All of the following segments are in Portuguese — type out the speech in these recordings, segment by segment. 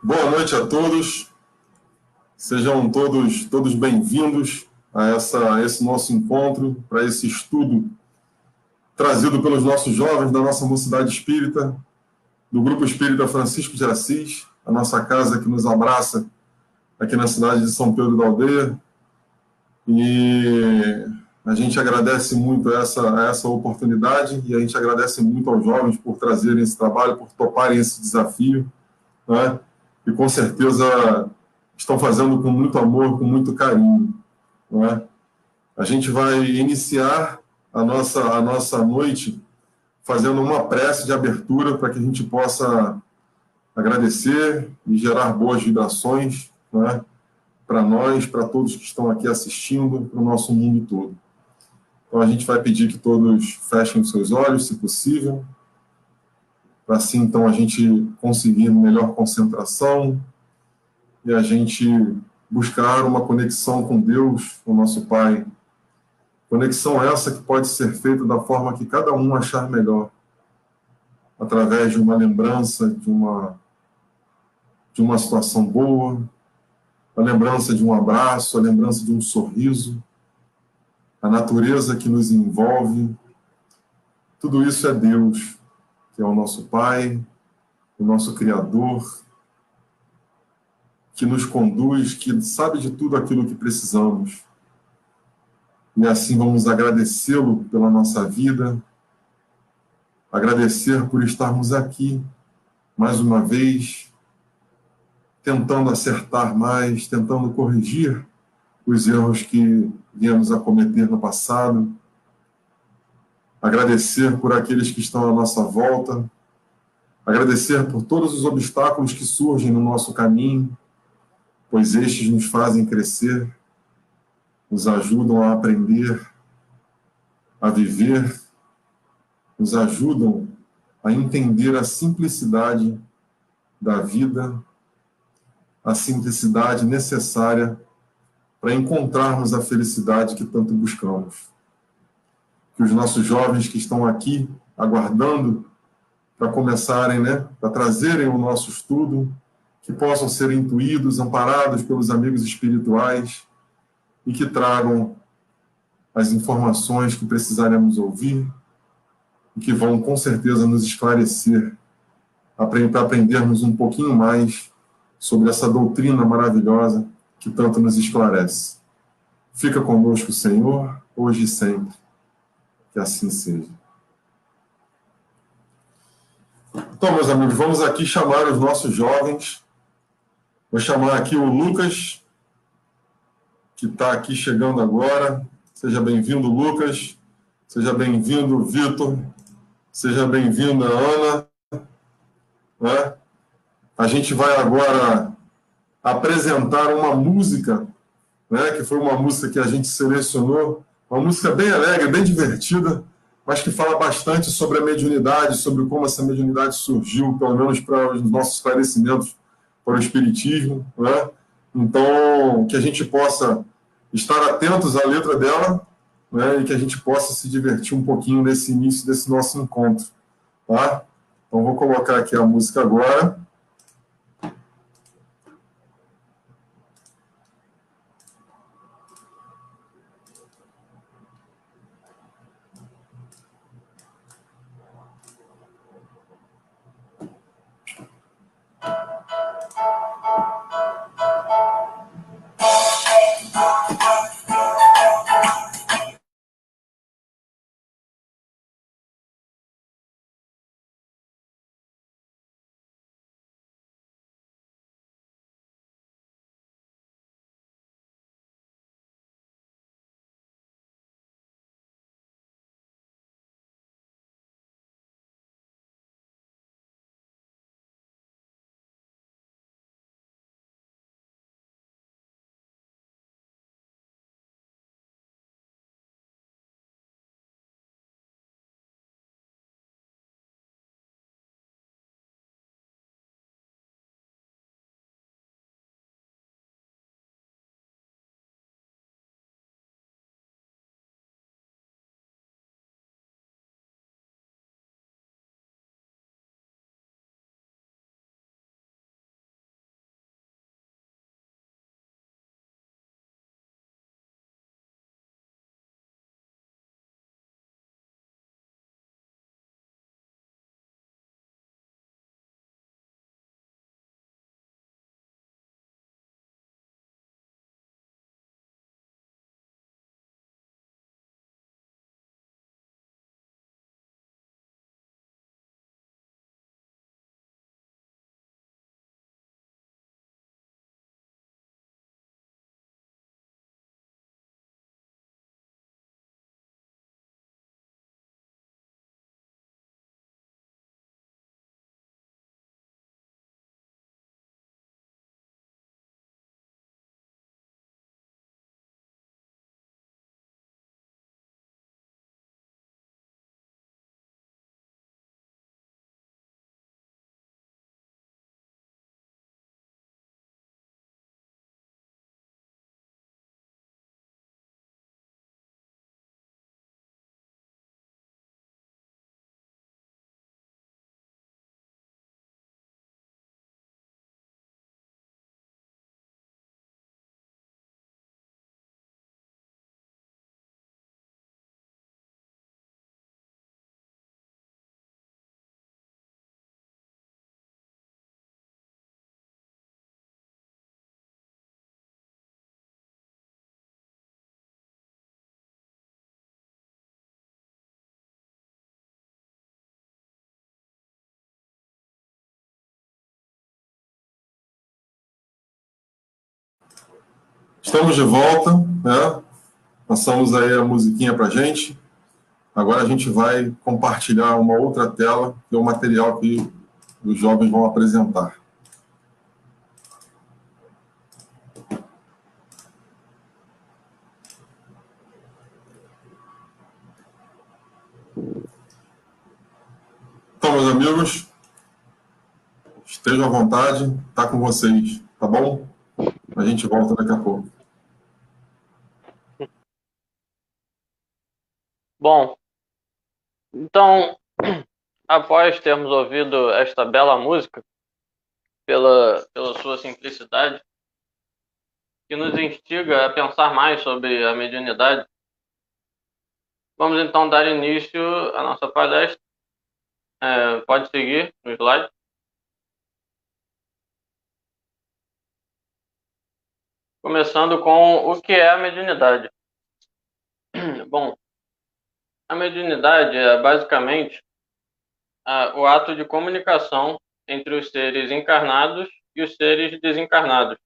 Boa noite a todos, sejam todos bem-vindos a esse nosso encontro, para esse estudo trazido pelos nossos jovens da nossa Mocidade Espírita, do Grupo Espírita Francisco de Assis, a nossa casa que nos abraça aqui na cidade de São Pedro da Aldeia. E a gente agradece muito essa oportunidade e a gente agradece muito aos jovens por trazerem esse trabalho, por toparem esse desafio, né? E com certeza estão fazendo com muito amor, com muito carinho, não é? A gente vai iniciar a nossa noite fazendo uma prece de abertura para que a gente possa agradecer e gerar boas vibrações, não é? Para nós, para todos que estão aqui assistindo, para o nosso mundo todo. Então a gente vai pedir que todos fechem os seus olhos, se possível, para assim então a gente conseguir melhor concentração e a gente buscar uma conexão com Deus, o nosso Pai. Conexão essa que pode ser feita da forma que cada um achar melhor, através de uma lembrança de uma situação boa, a lembrança de um abraço, a lembrança de um sorriso, a natureza que nos envolve. Tudo isso é Deus, que é o nosso Pai, o nosso Criador, que nos conduz, que sabe de tudo aquilo que precisamos. E assim vamos agradecê-lo pela nossa vida, agradecer por estarmos aqui, mais uma vez, tentando acertar mais, tentando corrigir os erros que viemos a cometer no passado, agradecer por aqueles que estão à nossa volta, agradecer por todos os obstáculos que surgem no nosso caminho, pois estes nos fazem crescer, nos ajudam a aprender, a viver, nos ajudam a entender a simplicidade da vida, a simplicidade necessária para encontrarmos a felicidade que tanto buscamos. Que os nossos jovens que estão aqui aguardando para começarem, né, para trazerem o nosso estudo, que possam ser intuídos, amparados pelos amigos espirituais e que tragam as informações que precisaremos ouvir e que vão, com certeza, nos esclarecer para aprendermos um pouquinho mais sobre essa doutrina maravilhosa que tanto nos esclarece. Fica conosco, Senhor, hoje e sempre. Que assim seja. Então, meus amigos, vamos aqui chamar os nossos jovens. Vou chamar aqui o Lucas, que está aqui chegando agora. Seja bem-vindo, Lucas. Seja bem-vindo, Vitor. Seja bem-vinda, Ana. Né? A gente vai agora apresentar uma música, né, que foi uma música que a gente selecionou, uma música bem alegre, bem divertida, mas que fala bastante sobre a mediunidade, sobre como essa mediunidade surgiu, pelo menos para os nossos esclarecimentos para o Espiritismo, né? Então, que a gente possa estar atentos à letra dela, né, e que a gente possa se divertir um pouquinho nesse início desse nosso encontro. Tá? Então, vou colocar aqui a música agora. Estamos de volta, né? Passamos aí a musiquinha para a gente. Agora a gente vai compartilhar uma outra tela, que é o material que os jovens vão apresentar. Então, meus amigos, estejam à vontade, tá com vocês, tá bom? A gente volta daqui a pouco. Bom, então, após termos ouvido esta bela música, pela sua simplicidade, que nos instiga a pensar mais sobre a mediunidade, vamos então dar início à nossa palestra. Pode seguir no slide. Começando com o que é a mediunidade. Bom, a mediunidade é basicamente o ato de comunicação entre os seres encarnados e os seres desencarnados,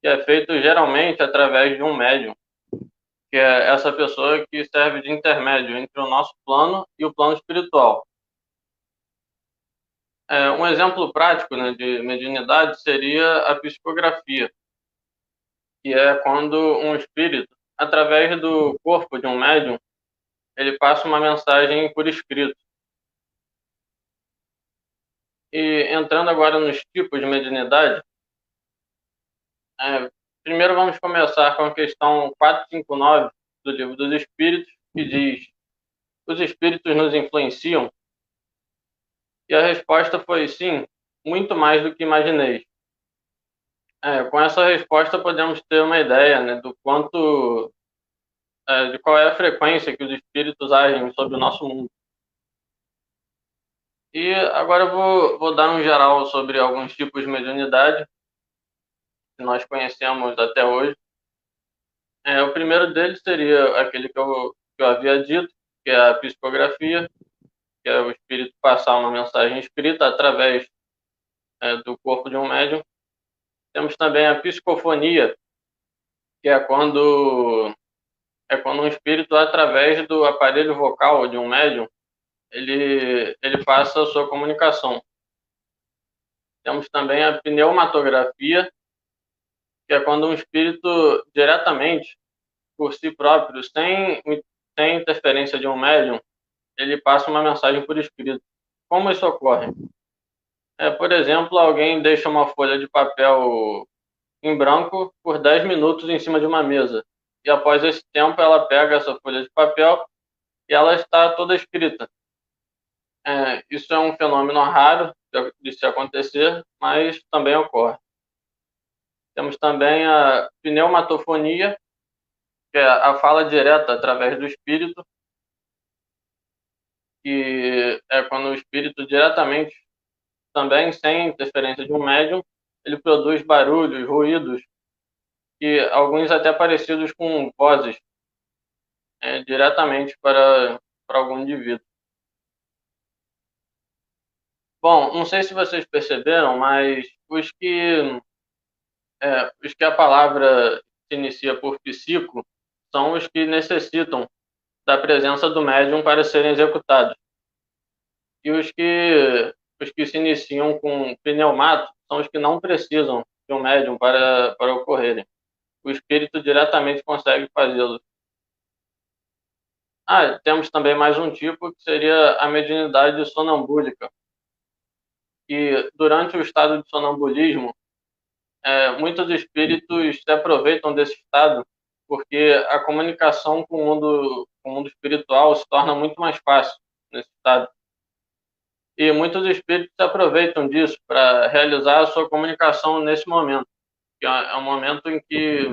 que é feito geralmente através de um médium, que é essa pessoa que serve de intermédio entre o nosso plano e o plano espiritual. Um exemplo prático, né, de mediunidade seria a psicografia, que é quando um espírito, através do corpo de um médium, ele passa uma mensagem por escrito. E entrando agora nos tipos de mediunidade, primeiro vamos começar com a questão 459 do Livro dos Espíritos, que diz: os espíritos nos influenciam? E a resposta foi sim, muito mais do que imaginei. Com essa resposta podemos ter uma ideia, né, do quanto, de qual é a frequência que os espíritos agem sobre o nosso mundo. E agora eu vou dar um geral sobre alguns tipos de mediunidade que nós conhecemos até hoje. O primeiro deles seria aquele que eu havia dito, que é a psicografia, que é o espírito passar uma mensagem escrita através do corpo de um médium. Temos também a psicofonia, que é quando um espírito, através do aparelho vocal de um médium, ele passa a sua comunicação. Temos também a pneumatografia, que é quando um espírito diretamente, por si próprio, sem interferência de um médium, ele passa uma mensagem por escrito. Como isso ocorre? Por exemplo, alguém deixa uma folha de papel em branco por 10 minutos em cima de uma mesa. E após esse tempo, ela pega essa folha de papel e ela está toda escrita. Isso é um fenômeno raro de se acontecer, mas também ocorre. Temos também a pneumatofonia, que é a fala direta através do espírito, que é quando o espírito diretamente, também sem interferência de um médium, ele produz barulhos, ruídos, e alguns até parecidos com vozes, diretamente para algum indivíduo. Bom, não sei se vocês perceberam, mas os que a palavra se inicia por psico são os que necessitam da presença do médium para serem executados. E os que se iniciam com pneumato são os que não precisam de um médium para ocorrerem. O espírito diretamente consegue fazê-lo. Temos também mais um tipo, que seria a mediunidade sonambúlica. E durante o estado de sonambulismo, muitos espíritos se aproveitam desse estado porque a comunicação com o mundo espiritual se torna muito mais fácil nesse estado. E muitos espíritos se aproveitam disso para realizar a sua comunicação nesse momento, que é um momento em que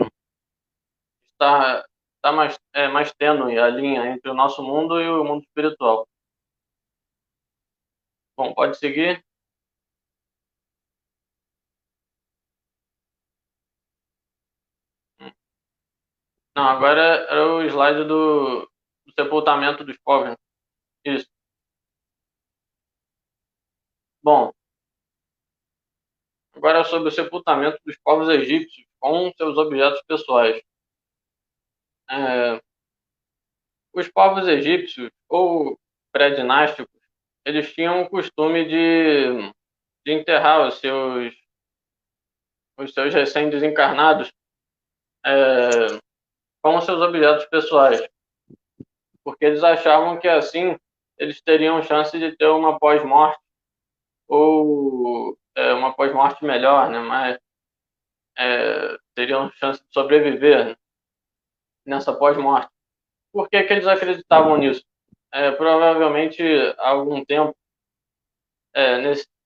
está mais tênue a linha entre o nosso mundo e o mundo espiritual. Bom, pode seguir. Não, agora era o slide do sepultamento dos povos. Isso. Bom, Agora, sobre o sepultamento dos povos egípcios com seus objetos pessoais. Os povos egípcios, ou pré-dinásticos, eles tinham o costume de enterrar os seus recém-desencarnados com seus objetos pessoais, porque eles achavam que assim eles teriam chance de ter uma pós-morte, ou uma pós-morte melhor, né? Mas teriam chance de sobreviver nessa pós-morte. Por que eles acreditavam nisso? Provavelmente, há algum tempo,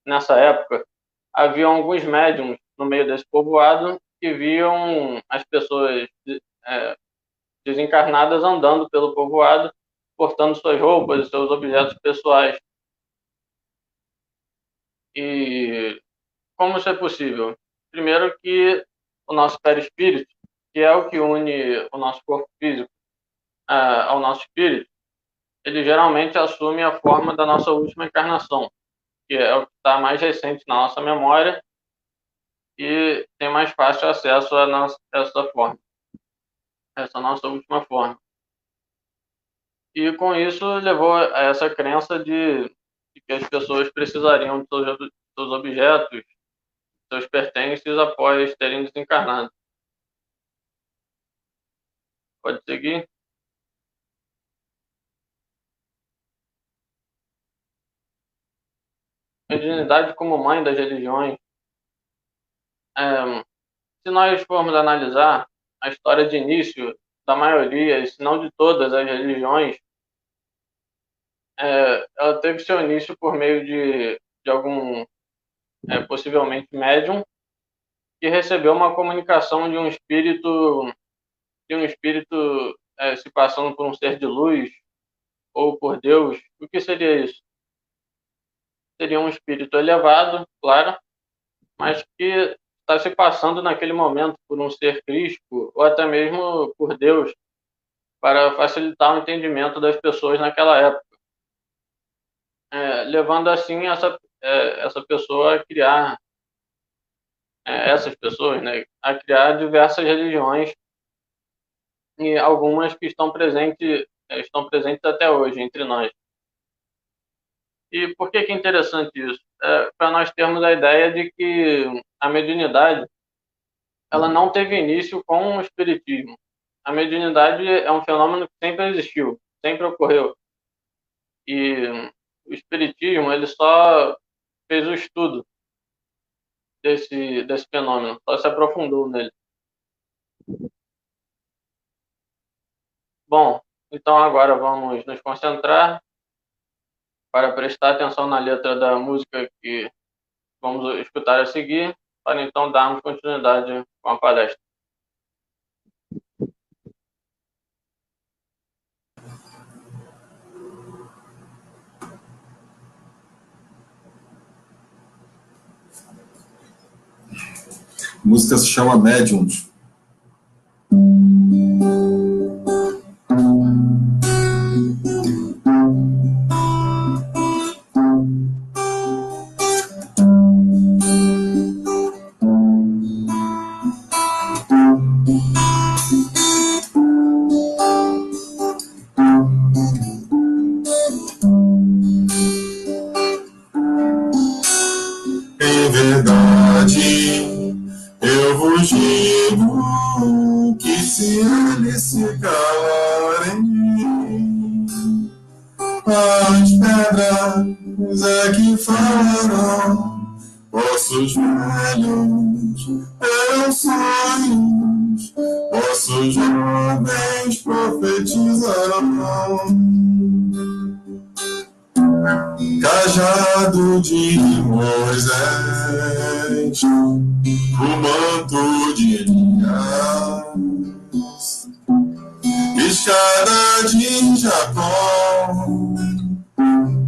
nessa época, haviam alguns médiums no meio desse povoado que viam as pessoas desencarnadas andando pelo povoado, portando suas roupas e seus objetos pessoais. E como isso é possível? Primeiro que o nosso perispírito, que é o que une o nosso corpo físico ao nosso espírito, ele geralmente assume a forma da nossa última encarnação, que é o que está mais recente na nossa memória e tem mais fácil acesso a essa forma, essa nossa última forma. E com isso levou a essa crença de que as pessoas precisariam de seus objetos, seus pertences após terem desencarnado. Pode seguir? Mediunidade como mãe das religiões. Se nós formos analisar a história de início da maioria, se não de todas as religiões, ela teve seu início por meio de algum, possivelmente médium, que recebeu uma comunicação de um espírito se passando por um ser de luz ou por Deus. O que seria isso? Seria um espírito elevado, claro, mas que está se passando naquele momento por um ser crístico ou até mesmo por Deus, para facilitar o entendimento das pessoas naquela época, levando assim essa pessoa a criar, essas pessoas, né, a criar diversas religiões, e algumas que estão presentes até hoje entre nós. E por que é interessante isso? Para nós termos a ideia de que a mediunidade ela não teve início com o espiritismo. A mediunidade é um fenômeno que sempre existiu, sempre ocorreu. E o espiritismo ele só fez o estudo desse fenômeno, só se aprofundou nele. Bom, então agora vamos nos concentrar para prestar atenção na letra da música que vamos escutar a seguir, para então darmos continuidade com a palestra. A música se chama Médiuns. Em verdade, eu vos digo que se eles se calarem, as pedras é que falarão. Vossos velhos eram sonhos, vossos jovens profetizarão. Cajado de Moisés, o manto de Elias, escada de Jacó,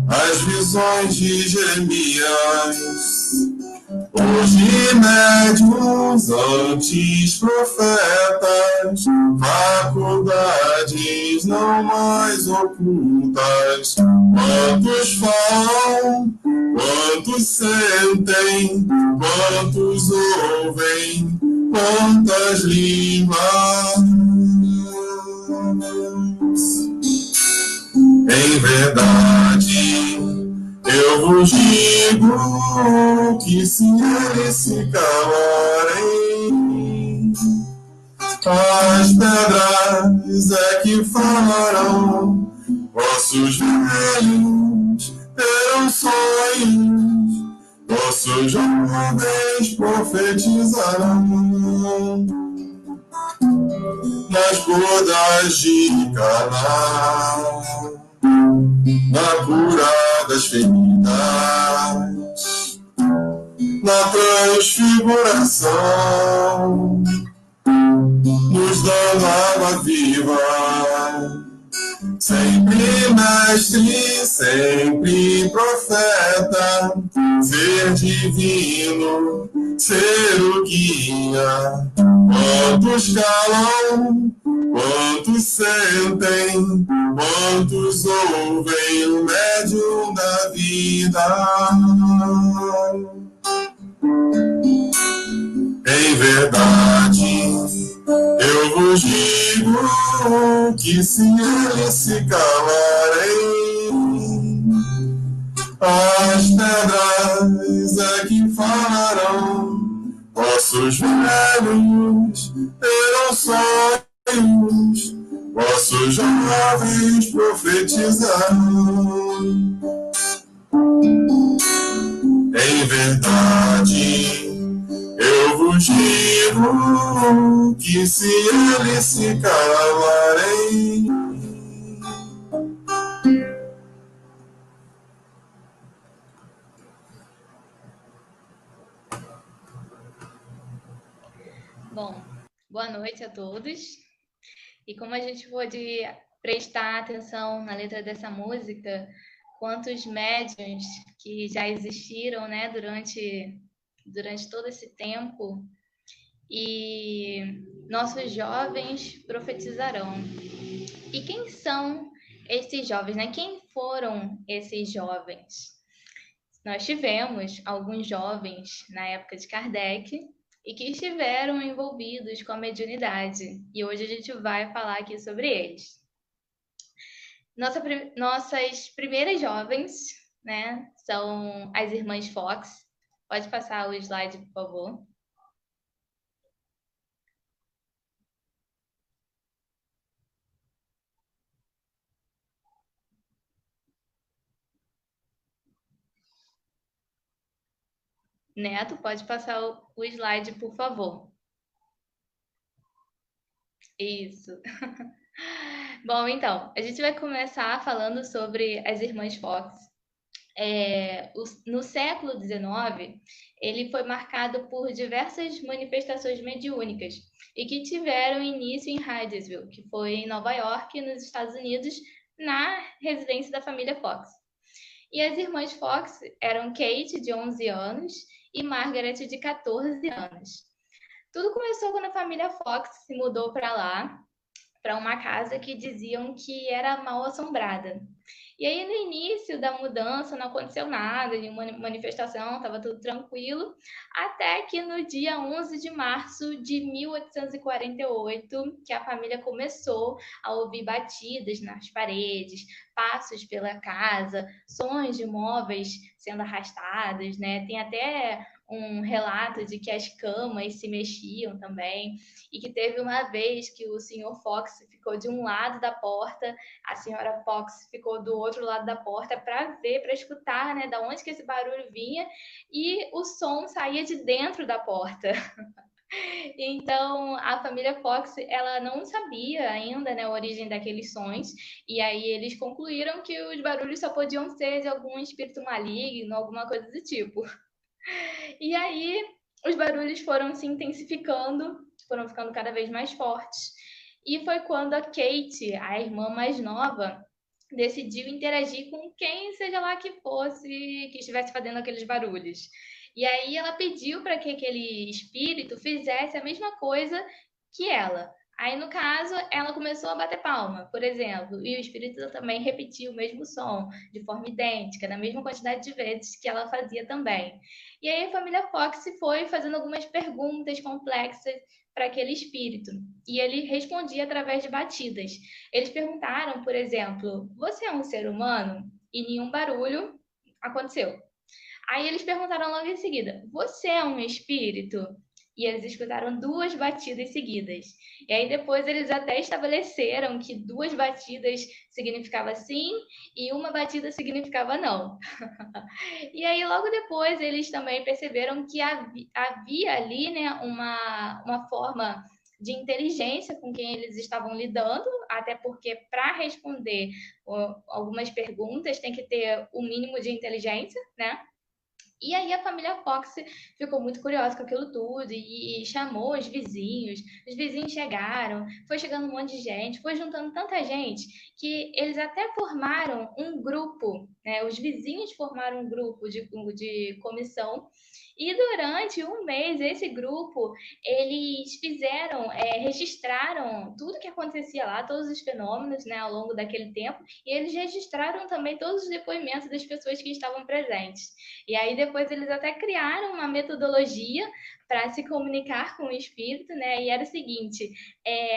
as visões de Jeremias. Hoje médiuns, antes profetas, faculdades não mais ocultas. Quantos falam, Quantos sentem, quantos ouvem, quantas línguas. Em verdade, eu vos digo que se eles se calarem, as pedras é que falarão. Vossos velhos terão sonhos, vossos jovens profetizarão. Nas bodas de Caná, na cura das feridas, na transfiguração, nos dando água viva. Sempre mestre, sempre profeta, ser divino, ser o guia. Quantos calam, quantos sentem, quantos ouvem o médium da vida. Em verdade, eu vos digo que se eles se calarem, as pedras é que falarão. Vossos velhos terão sonhos, vossos jovens profetizarão. Em verdade, eu vos digo que se eles se calarem, Bom, boa noite a todos. E como a gente pôde prestar atenção na letra dessa música, quantos médiuns que já existiram, né, durante todo esse tempo, e nossos jovens profetizarão. E quem são esses jovens, né? Quem foram esses jovens? Nós tivemos alguns jovens na época de Kardec e que estiveram envolvidos com a mediunidade. E hoje a gente vai falar aqui sobre eles. Nossas primeiras jovens, né, são as irmãs Fox. Pode passar o slide, por favor. Neto, pode passar o slide, por favor. Isso. Bom, então, a gente vai começar falando sobre as irmãs Fox. No século XIX, ele foi marcado por diversas manifestações mediúnicas e que tiveram início em Hydesville, que foi em Nova York, nos Estados Unidos, na residência da família Fox. E as irmãs Fox eram Kate, de 11 anos, e Margaret, de 14 anos. Tudo começou quando a família Fox se mudou para lá, para uma casa que diziam que era mal assombrada. E aí, no início da mudança, não aconteceu nada, nenhuma manifestação, estava tudo tranquilo, até que no dia 11 de março de 1848, que a família começou a ouvir batidas nas paredes, passos pela casa, sons de móveis sendo arrastados, né? Tem até um relato de que as camas se mexiam também, e que teve uma vez que o Sr. Fox ficou de um lado da porta, a senhora Fox ficou do outro lado da porta para ver, para escutar, né, da onde que esse barulho vinha, e o som saía de dentro da porta. Então, a família Fox, ela não sabia ainda, né, a origem daqueles sons, e aí eles concluíram que os barulhos só podiam ser de algum espírito maligno, alguma coisa do tipo. E aí, os barulhos foram se intensificando, foram ficando cada vez mais fortes. E foi quando a Kate, a irmã mais nova, decidiu interagir com quem seja lá que fosse, que estivesse fazendo aqueles barulhos. E aí ela pediu para que aquele espírito fizesse a mesma coisa que ela. Aí, no caso, ela começou a bater palma, por exemplo, e o espírito também repetia o mesmo som, de forma idêntica, na mesma quantidade de vezes que ela fazia também. E aí a família Fox foi fazendo algumas perguntas complexas para aquele espírito, e ele respondia através de batidas. Eles perguntaram, por exemplo, você é um ser humano? E nenhum barulho aconteceu. Aí eles perguntaram logo em seguida: você é um espírito? E eles escutaram 2 batidas seguidas. E aí depois eles até estabeleceram que 2 batidas significava sim e uma batida significava não. E aí logo depois eles também perceberam que havia ali, né, uma forma de inteligência com quem eles estavam lidando, até porque para responder algumas perguntas tem que ter o mínimo de inteligência, né? E aí a família Fox ficou muito curiosa com aquilo tudo e chamou os vizinhos chegaram, foi chegando um monte de gente, foi juntando tanta gente que eles até formaram um grupo, né? Os vizinhos formaram um grupo de comissão e durante um mês esse grupo eles registraram tudo que acontecia lá, todos os fenômenos, né, ao longo daquele tempo, e eles registraram também todos os depoimentos das pessoas que estavam presentes. E aí depois eles até criaram uma metodologia para se comunicar com o espírito, né? E era o seguinte: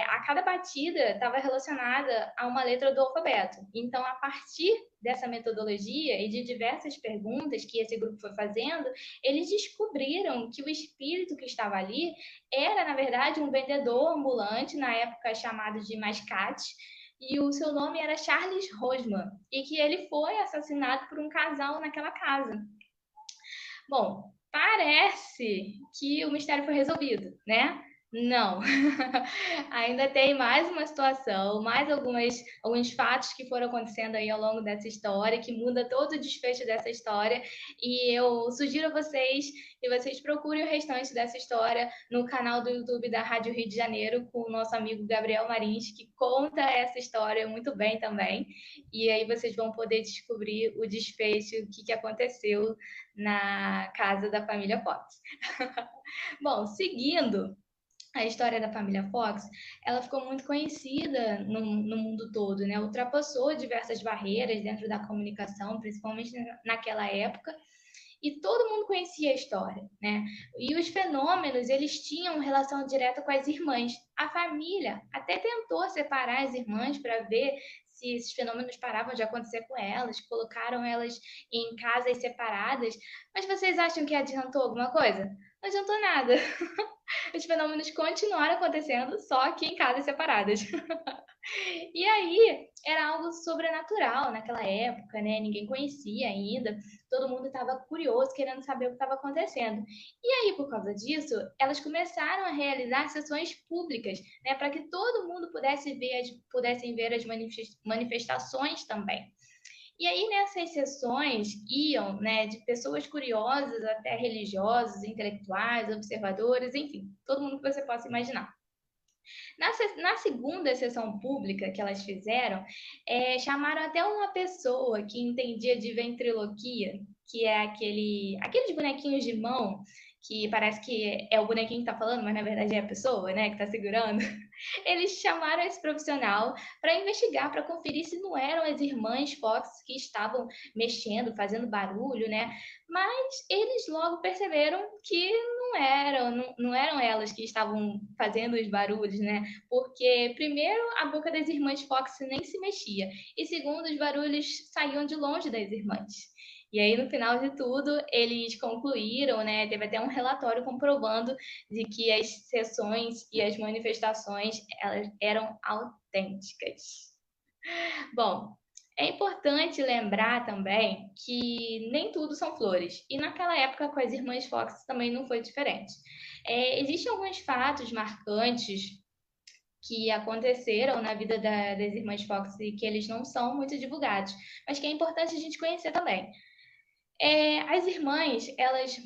a cada batida estava relacionada a uma letra do alfabeto. Então, a partir dessa metodologia e de diversas perguntas que esse grupo foi fazendo, eles descobriram que o espírito que estava ali era, na verdade, um vendedor ambulante, na época chamado de mascate, e o seu nome era Charles Rosman, e que ele foi assassinado por um casal naquela casa. Bom, parece que o mistério foi resolvido, né? Não. Ainda tem mais uma situação, mais alguns fatos que foram acontecendo aí ao longo dessa história, que muda todo o desfecho dessa história. E eu sugiro a vocês que vocês procurem o restante dessa história no canal do YouTube da Rádio Rio de Janeiro, com o nosso amigo Gabriel Marins, que conta essa história muito bem também. E aí vocês vão poder descobrir o desfecho, o que aconteceu na casa da família Fox. Bom, seguindo a história da família Fox, ela ficou muito conhecida no mundo todo, né? Ultrapassou diversas barreiras dentro da comunicação, principalmente naquela época, e todo mundo conhecia a história, né? E os fenômenos, eles tinham relação direta com as irmãs. A família até tentou separar as irmãs para ver se esses fenômenos paravam de acontecer com elas, colocaram elas em casas separadas, mas vocês acham que adiantou alguma coisa? Não adiantou nada. Os fenômenos continuaram acontecendo, só que em casas separadas. E aí, era algo sobrenatural naquela época, né? Ninguém conhecia ainda, todo mundo estava curioso, querendo saber o que estava acontecendo. E aí, por causa disso, elas começaram a realizar sessões públicas, né? Para que todo mundo pudessem ver as manifestações também. E aí, nessas sessões, iam, né, de pessoas curiosas até religiosos, intelectuais, observadores, enfim, todo mundo que você possa imaginar. Na segunda sessão pública que elas fizeram, chamaram até uma pessoa que entendia de ventriloquia, que é aqueles bonequinhos de mão, que parece que é o bonequinho que está falando, mas na verdade é a pessoa, né, que está segurando. Eles chamaram esse profissional para investigar, para conferir se não eram as irmãs Fox que estavam mexendo, fazendo barulho, né? Mas eles logo perceberam que não eram elas que estavam fazendo os barulhos, né? Porque, primeiro, a boca das irmãs Fox nem se mexia, e segundo, os barulhos saíam de longe das irmãs. E aí, no final de tudo, eles concluíram, né? Teve até um relatório comprovando de que as sessões e as manifestações elas eram autênticas. Bom, é importante lembrar também que nem tudo são flores. E naquela época, com as irmãs Fox, também não foi diferente. Existem alguns fatos marcantes que aconteceram na vida das irmãs Fox e que eles não são muito divulgados, mas que é importante a gente conhecer também. As irmãs, elas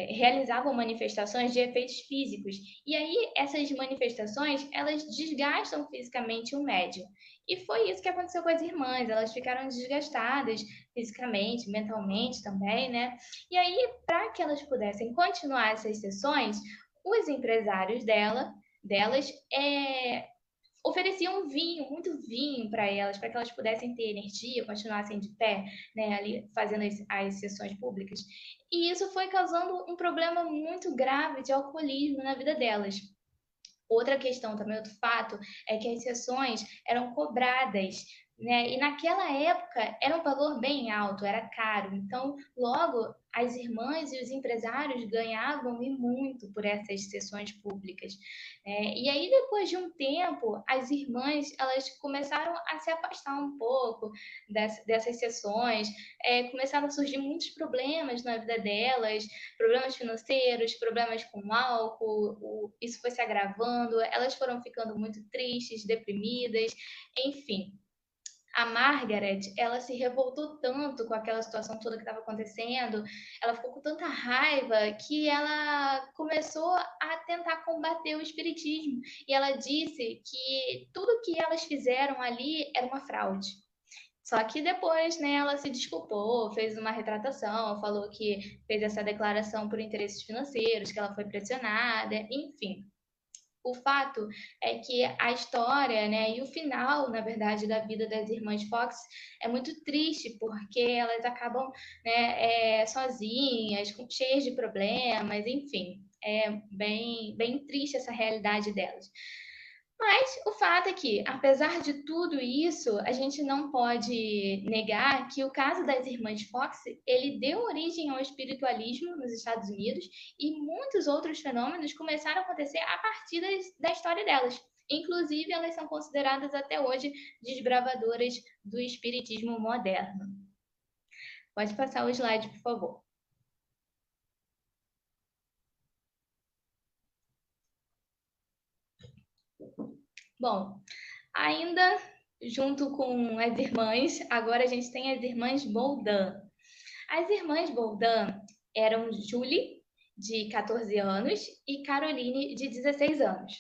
realizavam manifestações de efeitos físicos. E aí, essas manifestações, elas desgastam fisicamente o médium. E foi isso que aconteceu com as irmãs. Elas ficaram desgastadas fisicamente, mentalmente também, né? E aí, para que elas pudessem continuar essas sessões, os empresários delas ofereciam vinho, muito vinho para elas, para que elas pudessem ter energia, continuassem de pé, né, ali fazendo as sessões públicas. E isso foi causando um problema muito grave de alcoolismo na vida delas. Outra questão também, outro fato, é que as sessões eram cobradas, né? E naquela época era um valor bem alto, era caro. Então, logo, as irmãs e os empresários ganhavam e muito por essas sessões públicas. E aí, depois de um tempo, as irmãs elas começaram a se afastar um pouco dessas sessões, começaram a surgir muitos problemas na vida delas, problemas financeiros, problemas com álcool, isso foi se agravando, elas foram ficando muito tristes, deprimidas, enfim. A Margaret, ela se revoltou tanto com aquela situação toda que estava acontecendo, ela ficou com tanta raiva que ela começou a tentar combater o espiritismo. E ela disse que tudo que elas fizeram ali era uma fraude. Só que depois, né, ela se desculpou, fez uma retratação, falou que fez essa declaração por interesses financeiros, que ela foi pressionada, enfim. O fato é que a história, né, e o final, na verdade, da vida das irmãs Fox é muito triste, porque elas acabam, né, sozinhas, cheias de problemas, enfim. É bem triste essa realidade delas. Mas o fato é que, apesar de tudo isso, a gente não pode negar que o caso das irmãs Fox, ele deu origem ao espiritualismo nos Estados Unidos e muitos outros fenômenos começaram a acontecer a partir da história delas. Inclusive, elas são consideradas até hoje desbravadoras do espiritismo moderno. Pode passar o slide, por favor. Bom, ainda junto com as irmãs, agora a gente tem as irmãs Boldin. As irmãs Boldin eram Julie, de 14 anos, e Caroline, de 16 anos.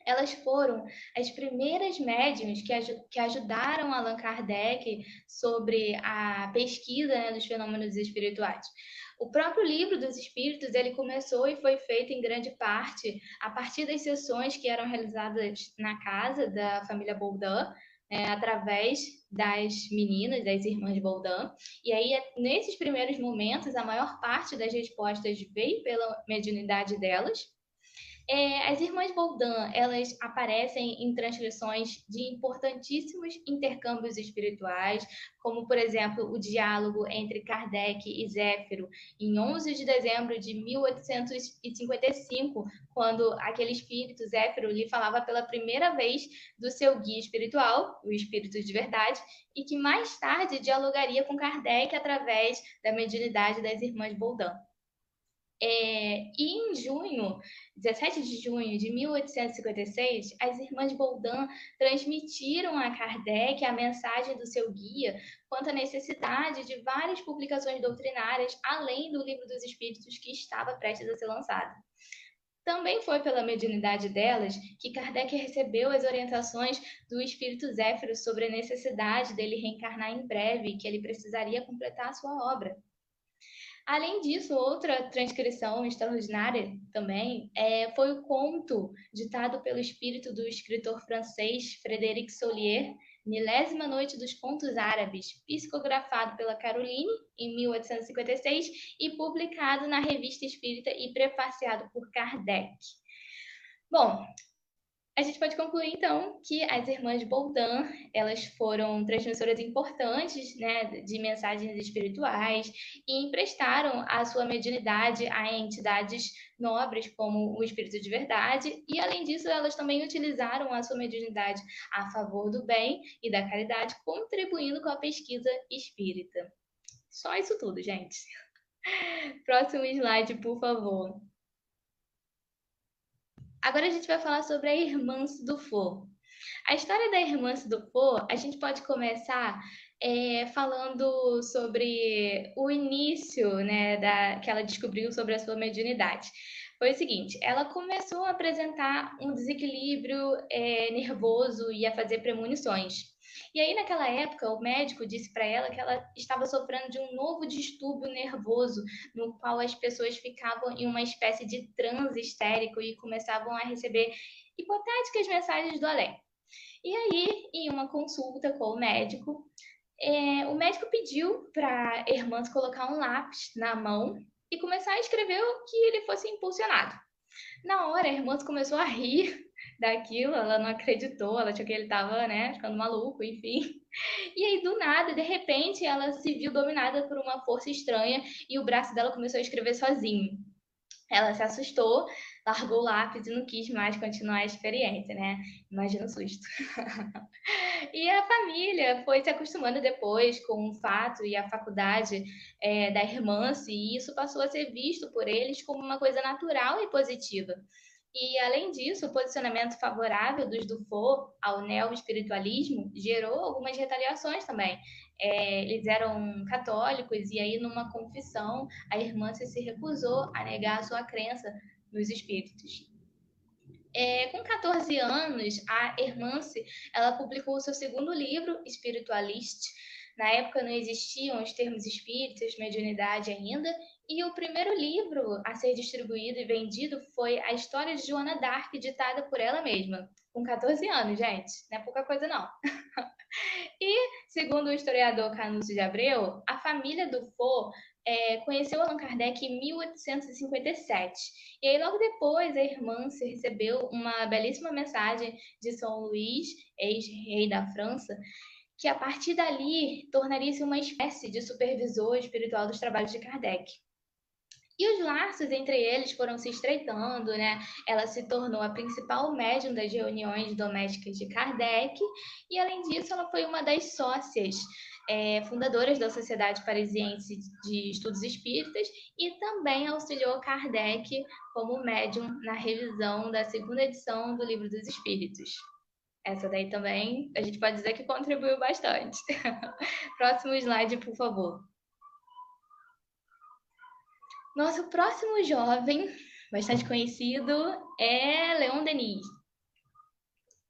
Elas foram as primeiras médiuns que ajudaram Allan Kardec sobre a pesquisa, né, dos fenômenos espirituais. O próprio livro dos espíritos, ele começou e foi feito em grande parte a partir das sessões que eram realizadas na casa da família Boldin, através das meninas, das irmãs Boldin. E aí, nesses primeiros momentos, a maior parte das respostas veio pela mediunidade delas. As irmãs Boldin, elas aparecem em transcrições de importantíssimos intercâmbios espirituais, como, por exemplo, o diálogo entre Kardec e Zéfiro, em 11 de dezembro de 1855, quando aquele espírito, Zéfiro, lhe falava pela primeira vez do seu guia espiritual, o Espírito de Verdade, e que mais tarde dialogaria com Kardec através da mediunidade das irmãs Boldin. E em 17 de junho de 1856, as irmãs Boldin transmitiram a Kardec a mensagem do seu guia quanto à necessidade de várias publicações doutrinárias, além do Livro dos Espíritos que estava prestes a ser lançado. Também foi pela mediunidade delas que Kardec recebeu as orientações do espírito Zéfiro sobre a necessidade dele reencarnar em breve e que ele precisaria completar a sua obra. Além disso, outra transcrição extraordinária também foi o conto ditado pelo espírito do escritor francês Frédéric Solier, Milésima Noite dos Contos Árabes, psicografado pela Caroline em 1856 e publicado na Revista Espírita e prefaciado por Kardec. Bom, a gente pode concluir, então, que as irmãs Boldin, elas foram transmissoras importantes, né, de mensagens espirituais e emprestaram a sua mediunidade a entidades nobres como o Espírito de Verdade e, além disso, elas também utilizaram a sua mediunidade a favor do bem e da caridade, contribuindo com a pesquisa espírita. Só isso tudo, gente. Próximo slide, por favor. Agora a gente vai falar sobre a Irmãs Dufour. A história da Irmãs Dufour, a gente pode começar falando sobre o início, né, que ela descobriu sobre a sua mediunidade. Foi o seguinte, ela começou a apresentar um desequilíbrio nervoso e a fazer premonições. E aí, naquela época, o médico disse para ela que ela estava sofrendo de um novo distúrbio nervoso, no qual as pessoas ficavam em uma espécie de transe histérico e começavam a receber hipotéticas mensagens do além. E aí, em uma consulta com o médico pediu para a irmã colocar um lápis na mão e começar a escrever o que ele fosse impulsionado. Na hora, a irmã começou a rir daquilo, ela não acreditou, ela achou que ele estava, né, ficando maluco, enfim. E aí, do nada, de repente, ela se viu dominada por uma força estranha e o braço dela começou a escrever sozinho. Ela se assustou, largou o lápis e não quis mais continuar a experiência, né? Imagina o susto. E a família foi se acostumando depois com o fato e a faculdade da irmã, e isso passou a ser visto por eles como uma coisa natural e positiva. E, além disso, o posicionamento favorável dos Dufour ao neo-espiritualismo gerou algumas retaliações também. Eles eram católicos e aí, numa confissão, a irmã se recusou a negar a sua crença nos espíritos. Com 14 anos, a Hermance, ela publicou o seu segundo livro, Spiritualist. Na época não existiam os termos espíritas, mediunidade ainda, e o primeiro livro a ser distribuído e vendido foi A História de Joana d'Arc, ditada por ela mesma. Com 14 anos, gente, não é pouca coisa não. E, segundo o historiador Canúcio de Abreu, a família Dufour conheceu Allan Kardec em 1857. E aí, logo depois, a irmã se recebeu uma belíssima mensagem de São Luís, ex-rei da França, que a partir dali tornaria-se uma espécie de supervisor espiritual dos trabalhos de Kardec. E os laços entre eles foram se estreitando, né? Ela se tornou a principal médium das reuniões domésticas de Kardec, e além disso, ela foi uma das sócias fundadoras da Sociedade Parisiense de Estudos Espíritas e também auxiliou Kardec como médium na revisão da segunda edição do Livro dos Espíritos. Essa daí também, a gente pode dizer que contribuiu bastante. Próximo slide, por favor. Nosso próximo jovem, bastante conhecido, é Leon Denis.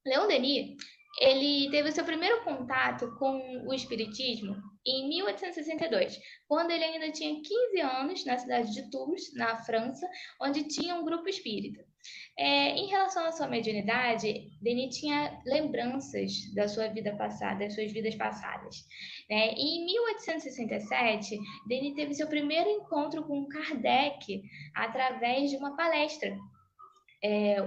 Leon Denis, ele teve o seu primeiro contato com o espiritismo em 1862, quando ele ainda tinha 15 anos, na cidade de Tours, na França, onde tinha um grupo espírita. Em relação à sua mediunidade, Denis tinha lembranças da sua vida passada, das suas vidas passadas. Em 1867, Denis teve seu primeiro encontro com Kardec através de uma palestra.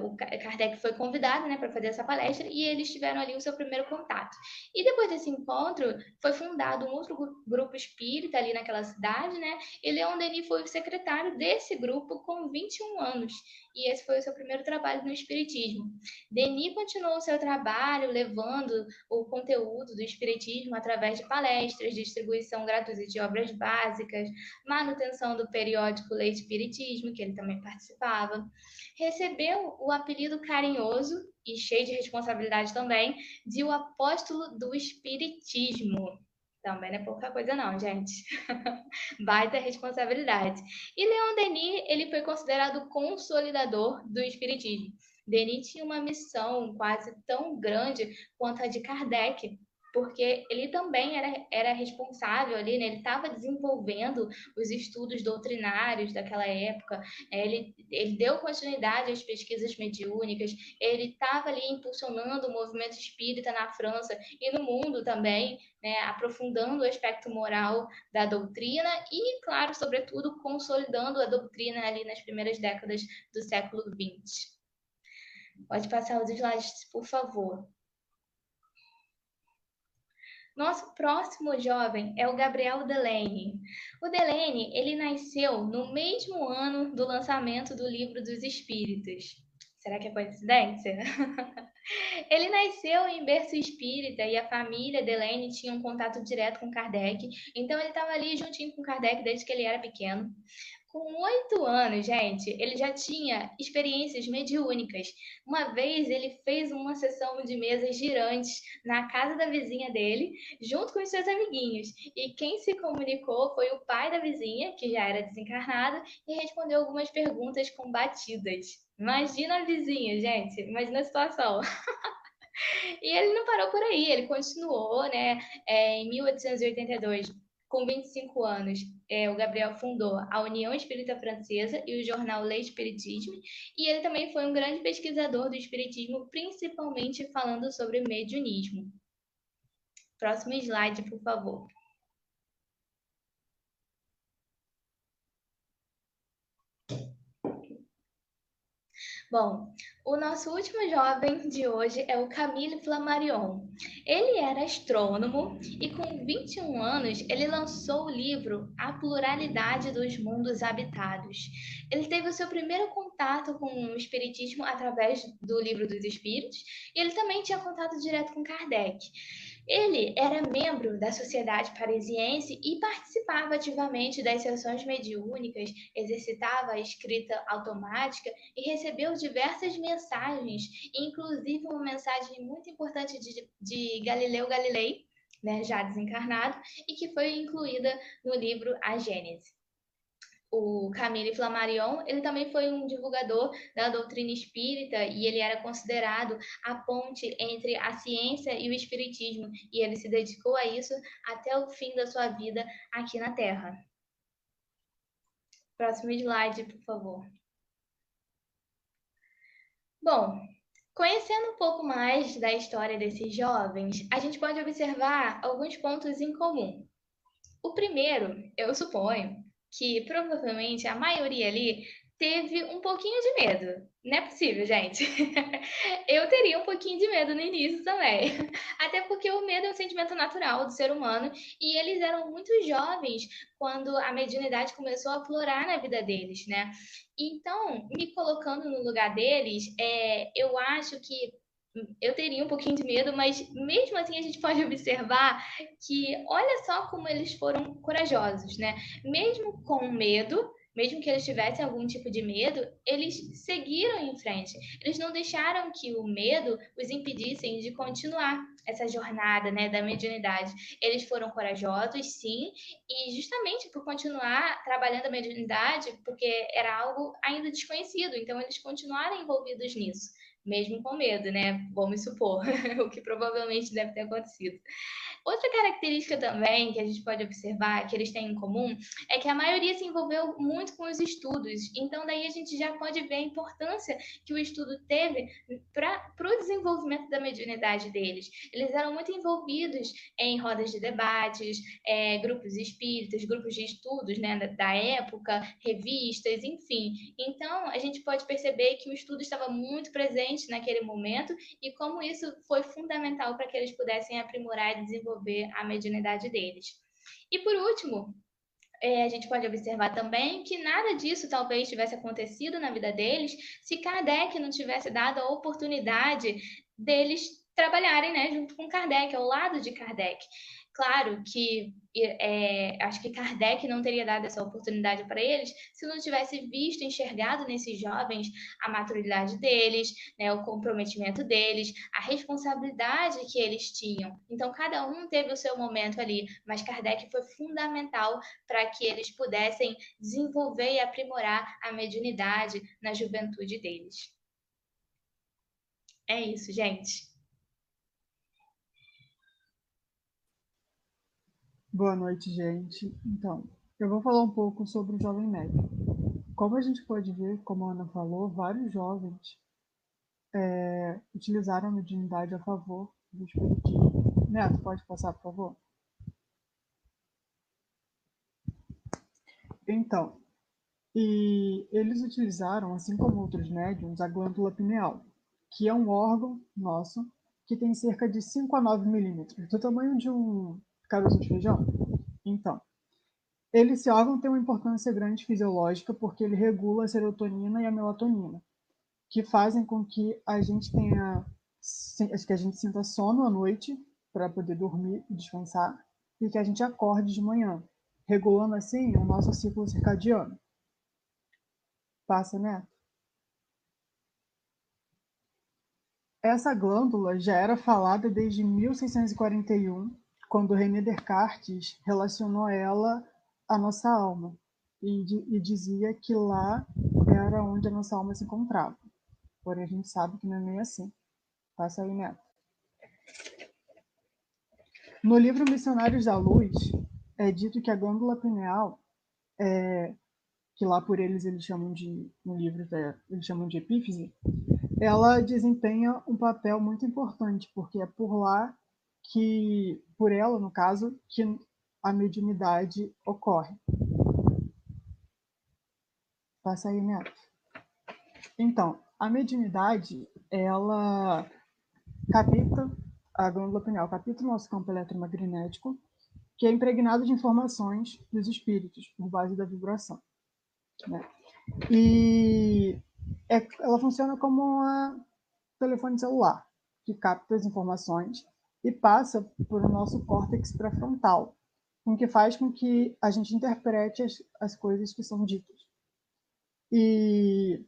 O Kardec foi convidado, né, para fazer essa palestra e eles tiveram ali o seu primeiro contato. E depois desse encontro, foi fundado um outro grupo espírita ali naquela cidade, né? E Leon Denis foi o secretário desse grupo com 21 anos. E esse foi o seu primeiro trabalho no espiritismo. Denis continuou o seu trabalho levando o conteúdo do espiritismo através de palestras, distribuição gratuita de obras básicas, manutenção do periódico Lei Espiritismo, que ele também participava. Recebeu o apelido carinhoso e cheio de responsabilidade também de o apóstolo do espiritismo. Também não é pouca coisa não, gente. Baita responsabilidade. E Leon Denis, ele foi considerado consolidador do espiritismo. Denis tinha uma missão quase tão grande quanto a de Kardec, porque ele também era responsável ali, né? Ele estava desenvolvendo os estudos doutrinários daquela época, ele deu continuidade às pesquisas mediúnicas, ele estava ali impulsionando o movimento espírita na França e no mundo também, né? Aprofundando o aspecto moral da doutrina e, claro, sobretudo, consolidando a doutrina ali nas primeiras décadas do século XX. Pode passar os slides, por favor. Nosso próximo jovem é o Gabriel Delaney. O Delaney, ele nasceu no mesmo ano do lançamento do Livro dos Espíritos. Será que é coincidência? Ele nasceu em berço espírita e a família Delaney tinha um contato direto com Kardec, então ele estava ali juntinho com Kardec desde que ele era pequeno. Com 8 anos, gente, ele já tinha experiências mediúnicas. Uma vez ele fez uma sessão de mesas girantes na casa da vizinha dele, junto com os seus amiguinhos. E quem se comunicou foi o pai da vizinha, que já era desencarnado, e respondeu algumas perguntas combatidas. Imagina a vizinha, gente, imagina a situação. E ele não parou por aí, ele continuou, né? Em 1882, com 25 anos, o Gabriel fundou a União Espírita Francesa e o jornal Le Espiritisme, e ele também foi um grande pesquisador do espiritismo, principalmente falando sobre mediunismo. Próximo slide, por favor. Bom, o nosso último jovem de hoje é o Camille Flammarion. Ele era astrônomo e com 21 anos ele lançou o livro A Pluralidade dos Mundos Habitados. Ele teve o seu primeiro contato com o espiritismo através do Livro dos Espíritos e ele também tinha contato direto com Kardec. Ele era membro da Sociedade Parisiense e participava ativamente das sessões mediúnicas, exercitava a escrita automática e recebeu diversas mensagens, inclusive uma mensagem muito importante de Galileu Galilei, né, já desencarnado, e que foi incluída no livro A Gênese. O Camille Flammarion, ele também foi um divulgador da doutrina espírita e ele era considerado a ponte entre a ciência e o espiritismo, e ele se dedicou a isso até o fim da sua vida aqui na Terra. Próximo slide, por favor. Bom, conhecendo um pouco mais da história desses jovens, a gente pode observar alguns pontos em comum. O primeiro, eu suponho, que provavelmente a maioria ali teve um pouquinho de medo. Não é possível, gente. Eu teria um pouquinho de medo no início também. Até porque o medo é um sentimento natural do ser humano e eles eram muito jovens quando a mediunidade começou a aflorar na vida deles, né? Então, me colocando no lugar deles, eu acho que eu teria um pouquinho de medo, mas mesmo assim a gente pode observar que olha só como eles foram corajosos, né? Mesmo com medo, mesmo que eles tivessem algum tipo de medo, eles seguiram em frente. Eles não deixaram que o medo os impedissem de continuar essa jornada, né, da mediunidade. Eles foram corajosos, sim, e justamente por continuar trabalhando a mediunidade, porque era algo ainda desconhecido, então eles continuaram envolvidos nisso mesmo com medo, né? Vamos supor, o que provavelmente deve ter acontecido. Outra característica também que a gente pode observar que eles têm em comum é que a maioria se envolveu muito com os estudos. Então, daí a gente já pode ver a importância que o estudo teve para o desenvolvimento da mediunidade deles. Eles eram muito envolvidos em rodas de debates, grupos espíritas, grupos de estudos, né, da época, revistas, enfim. Então, a gente pode perceber que o estudo estava muito presente naquele momento e como isso foi fundamental para que eles pudessem aprimorar e desenvolver a mediunidade deles. E por último, a gente pode observar também que nada disso talvez tivesse acontecido na vida deles se Kardec não tivesse dado a oportunidade deles trabalharem, né, junto com Kardec, ao lado de Kardec. Claro que acho que Kardec não teria dado essa oportunidade para eles se não tivesse visto, enxergado nesses jovens a maturidade deles, né, o comprometimento deles, a responsabilidade que eles tinham. Então, cada um teve o seu momento ali, mas Kardec foi fundamental para que eles pudessem desenvolver e aprimorar a mediunidade na juventude deles. É isso, gente. Boa noite, gente. Então, eu vou falar um pouco sobre o jovem médico. Como a gente pode ver, como a Ana falou, vários jovens utilizaram a mediunidade a favor do espiritismo. Neto, pode passar, por favor? Então, e eles utilizaram, assim como outros médiums, a glândula pineal, que é um órgão nosso que tem cerca de 5 a 9 milímetros, do tamanho de um caroço de feijão. Então, esse órgão tem uma importância grande fisiológica porque ele regula a serotonina e a melatonina, que fazem com que a gente sinta sono à noite para poder dormir e descansar e que a gente acorde de manhã, regulando assim o nosso ciclo circadiano. Passa, né? Essa glândula já era falada desde 1641, quando René Descartes relacionou ela à nossa alma e dizia que lá era onde a nossa alma se encontrava. Porém, a gente sabe que não é nem assim. Passa aí, Neto. No livro Missionários da Luz, é dito que a glândula pineal, que lá por eles chamam de, no livro eles chamam de epífise, ela desempenha um papel muito importante, porque é por lá que, por ela, no caso, que a mediunidade ocorre. Passa aí, Neto. Então, a mediunidade, ela capta, a glândula pineal capta o nosso campo eletromagnético, que é impregnado de informações dos espíritos, por base da vibração. Né? E ela funciona como um telefone celular, que capta as informações e passa por o nosso córtex pré-frontal, o que faz com que a gente interprete as coisas que são ditas. E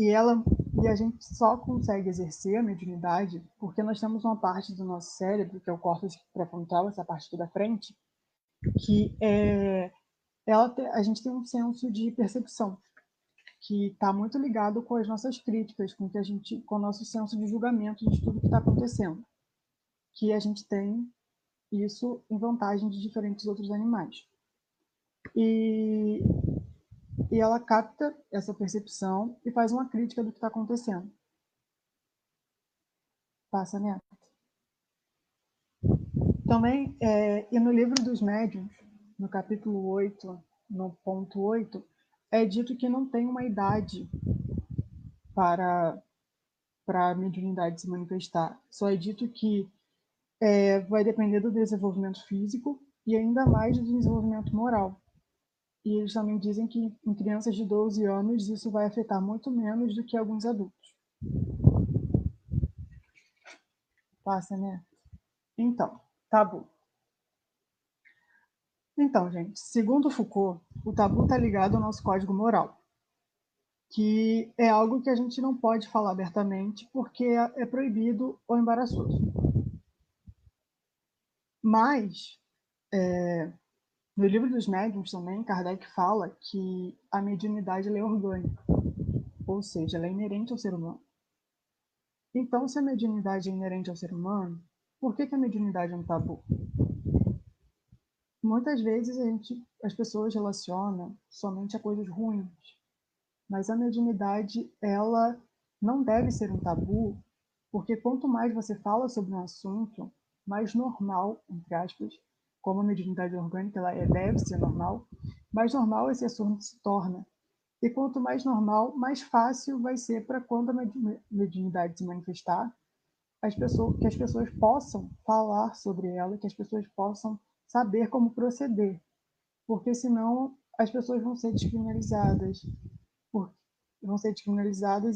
a gente só consegue exercer a mediunidade porque nós temos uma parte do nosso cérebro, que é o córtex pré-frontal, essa parte aqui da frente, que a gente tem um senso de percepção, que está muito ligado com as nossas críticas, com o nosso senso de julgamento de tudo que está acontecendo, que a gente tem isso em vantagem de diferentes outros animais. E ela capta essa percepção e faz uma crítica do que está acontecendo. Passa, Neto. Também, e no livro dos médiuns, no capítulo 8, no ponto 8, é dito que não tem uma idade para a mediunidade se manifestar. Só é dito que vai depender do desenvolvimento físico e ainda mais do desenvolvimento moral. E eles também dizem que em crianças de 12 anos isso vai afetar muito menos do que alguns adultos. Passa, né? Então, tabu. Então, gente, segundo Foucault, o tabu está ligado ao nosso código moral, que é algo que a gente não pode falar abertamente porque é proibido ou embaraçoso. Mas, no livro dos médiuns também, Kardec fala que a mediunidade é orgânica, ou seja, ela é inerente ao ser humano. Então, se a mediunidade é inerente ao ser humano, por que a mediunidade é um tabu? Muitas vezes as pessoas relacionam somente a coisas ruins, mas a mediunidade, ela não deve ser um tabu, porque quanto mais você fala sobre um assunto, mais normal, entre aspas, como a mediunidade orgânica ela deve ser normal, mais normal esse assunto se torna. E quanto mais normal, mais fácil vai ser para quando a mediunidade se manifestar, que as pessoas possam falar sobre ela, que as pessoas possam saber como proceder, porque senão as pessoas vão ser descriminalizadas,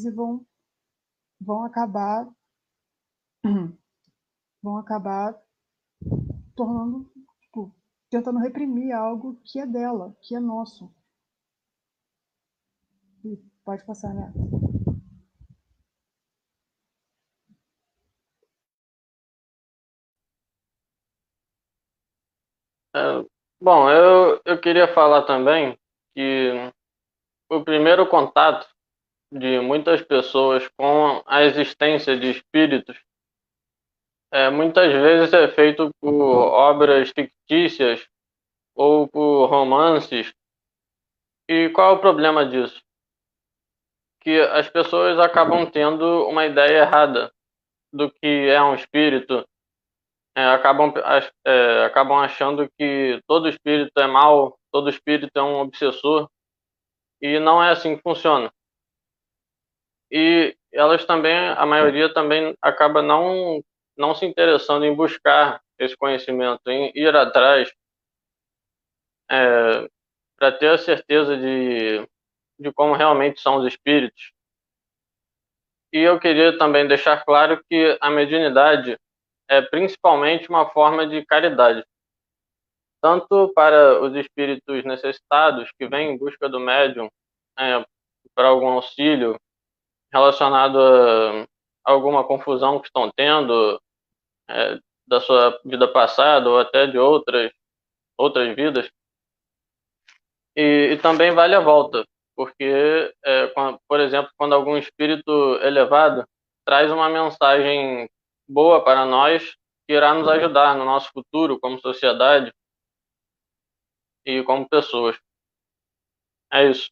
e vão acabar tornando, tipo, tentando reprimir algo que é dela, que é nosso. E pode passar, né? Bom, eu queria falar também que o primeiro contato de muitas pessoas com a existência de espíritos muitas vezes é feito por obras fictícias ou por romances. E qual é o problema disso? Que as pessoas acabam tendo uma ideia errada do que é um espírito, acabam achando que todo espírito é mau, todo espírito é um obsessor, e não é assim que funciona. E elas também, a maioria também acaba não se interessando em buscar esse conhecimento, em ir atrás, para ter a certeza de como realmente são os espíritos. E eu queria também deixar claro que a mediunidade é principalmente uma forma de caridade, tanto para os espíritos necessitados que vêm em busca do médium para algum auxílio relacionado a alguma confusão que estão tendo da sua vida passada ou até de outras vidas. E também vale a volta, porque, por exemplo, quando algum espírito elevado traz uma mensagem boa para nós, que irá nos ajudar no nosso futuro como sociedade e como pessoas. É isso.